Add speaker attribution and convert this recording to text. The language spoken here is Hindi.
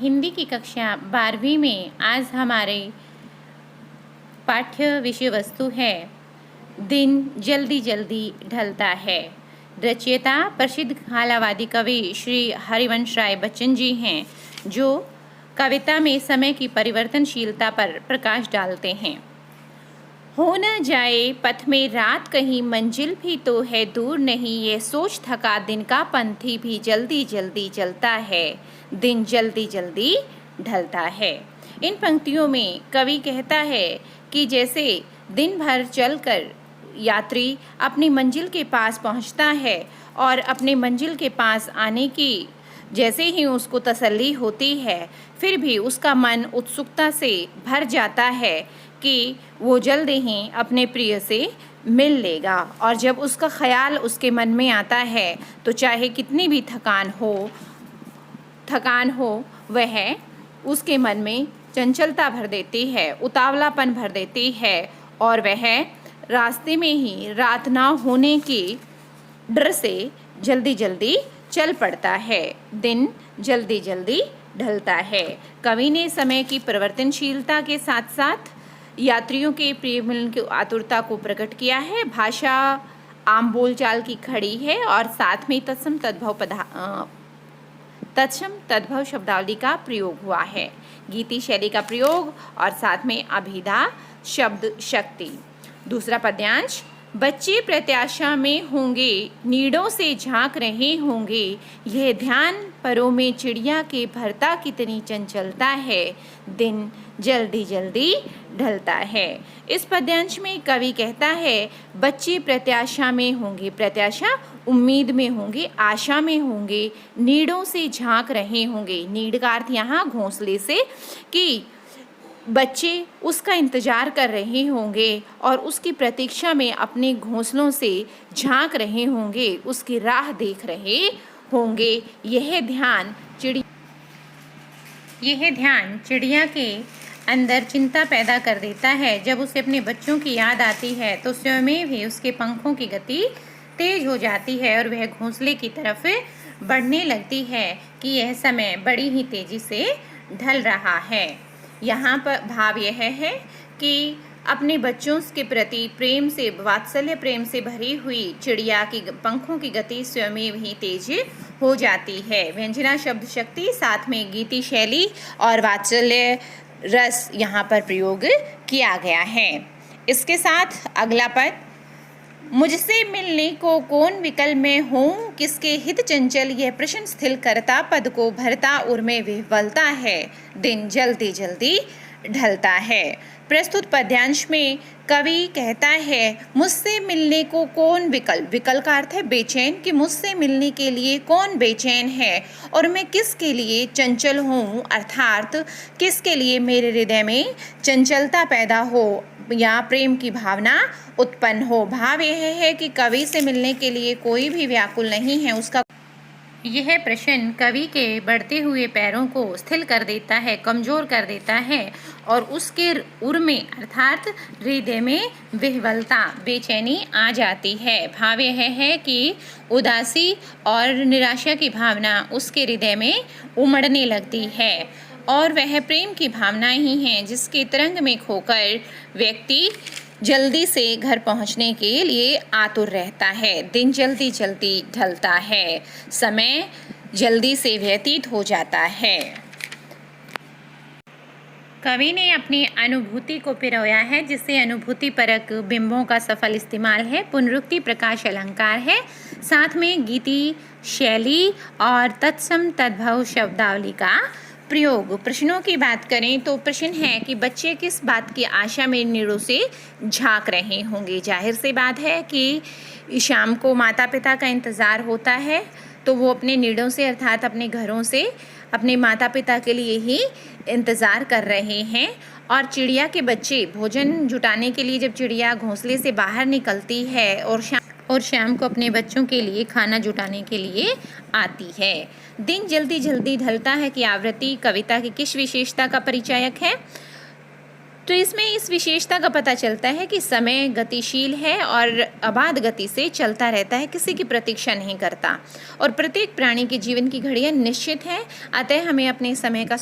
Speaker 1: हिंदी की कक्षा 12वीं में आज हमारे पाठ्य विषय वस्तु है दिन जल्दी जल्दी ढलता है। रचयिता प्रसिद्ध खालावादी कवि श्री हरिवंश राय बच्चन जी हैं, जो कविता में समय की परिवर्तनशीलता पर प्रकाश डालते हैं। हो न जाए पथ में रात कहीं, मंजिल भी तो है दूर नहीं, ये सोच थका दिन का पंथी भी जल्दी जल्दी चलता है, दिन जल्दी जल्दी ढलता है। इन पंक्तियों में कवि कहता है कि जैसे दिन भर चलकर यात्री अपनी मंजिल के पास पहुंचता है और अपने मंजिल के पास आने की जैसे ही उसको तसल्ली होती है, फिर भी उसका मन उत्सुकता से भर जाता है कि वो जल्द ही अपने प्रिय से मिल लेगा। और जब उसका ख्याल उसके मन में आता है तो चाहे कितनी भी थकान हो वह उसके मन में चंचलता भर देती है, उतावलापन भर देती है, और वह रास्ते में ही रात ना होने के डर से जल्दी जल्दी चल पड़ता है। दिन जल्दी जल्दी ढलता है। कवि ने समय की परिवर्तनशीलता के साथ साथ यात्रियों के प्रिय मिलन की आतुरता को प्रकट किया है। भाषा आम बोलचाल की खड़ी है और साथ में तत्सम तद्भव शब्दावली का प्रयोग हुआ है, गीति शैली का प्रयोग और साथ में अभिधा शब्द शक्ति। दूसरा पद्यांश, बच्चे प्रत्याशा में होंगे, नीड़ों से झांक रहे होंगे, यह ध्यान परों में चिड़िया के भरता कितनी चंचलता है, दिन जल्दी जल्दी ढलता है। इस पद्यांश में कवि कहता है बच्चे प्रत्याशा में होंगे, प्रत्याशा उम्मीद में होंगे, आशा में होंगे, नीड़ों से झांक रहे होंगे। नीड़ का अर्थ यहाँ घोंसले से, कि बच्चे उसका इंतज़ार कर रहे होंगे और उसकी प्रतीक्षा में अपने घोंसलों से झांक रहे होंगे, उसकी राह देख रहे होंगे। यह ध्यान चिड़िया के अंदर चिंता पैदा कर देता है। जब उसे अपने बच्चों की याद आती है तो स्वयं भी उसके पंखों की गति तेज हो जाती है और वह घोंसले की तरफ बढ़ने लगती है कि यह समय बड़ी ही तेजी से ढल रहा है। यहाँ पर भाव यह है कि अपने बच्चों के प्रति प्रेम से, वात्सल्य प्रेम से भरी हुई चिड़िया की पंखों की गति स्वयं ही तेज हो जाती है। व्यंजना शब्द शक्ति, साथ में गीति शैली और वात्सल्य रस यहाँ पर प्रयोग किया गया है। इसके साथ अगला पद, मुझसे मिलने को कौन विकल में हूँ, किसके हित चंचल यह प्रश्न स्थिर करता, पद को भरता उर में विह्वलता है, दिन जल्दी जल्दी ढलता है। प्रस्तुत पद्यांश में कवि कहता है मुझसे मिलने को कौन विकल, विकल का अर्थ है बेचैन, कि मुझसे मिलने के लिए कौन बेचैन है और मैं किसके लिए चंचल हूँ, अर्थात किसके लिए मेरे हृदय में चंचलता पैदा हो या प्रेम की भावना उत्पन्न हो। भाव यह है कि कवि से मिलने के लिए कोई भी व्याकुल नहीं है। उसका यह प्रश्न कवि के बढ़ते हुए पैरों को स्थिर कर देता है, कमजोर कर देता है और उसके उर में अर्थात हृदय में विह्वलता, बेचैनी आ जाती है। भाव यह है कि उदासी और निराशा की भावना उसके हृदय में उमड़ने लगती है और वह प्रेम की भावना ही है जिसके तरंग में खोकर व्यक्ति जल्दी से घर पहुंचने के लिए आतुर रहता है। दिन जल्दी जल्दी ढलता है, समय जल्दी से व्यतीत हो जाता है। कवि ने अपनी अनुभूति को पिरोया है, जिससे अनुभूति परक बिंबों का सफल इस्तेमाल है, पुनरुक्ति प्रकाश अलंकार है, साथ में गीति शैली और तत्सम तद्भव शब्दावली का प्रयोग। प्रश्नों की बात करें तो प्रश्न है कि बच्चे किस बात की आशा में नीड़ों से झांक रहे होंगे। जाहिर सी बात है कि शाम को माता पिता का इंतज़ार होता है तो वो अपने नीड़ों से अर्थात अपने घरों से अपने माता पिता के लिए ही इंतज़ार कर रहे हैं। और चिड़िया के बच्चे भोजन जुटाने के लिए जब चिड़िया घोंसले से बाहर निकलती है और शाम को अपने बच्चों के लिए खाना जुटाने के लिए आती है। दिन जल्दी जल्दी ढलता है कि आवृत्ति कविता की किस विशेषता का परिचायक है? तो इसमें इस विशेषता का पता चलता है कि समय गतिशील है और अबाध गति से चलता रहता है, किसी की प्रतीक्षा नहीं करता और प्रत्येक प्राणी के जीवन की घड़ियां निश्चित हैं। अतः हमें अपने समय का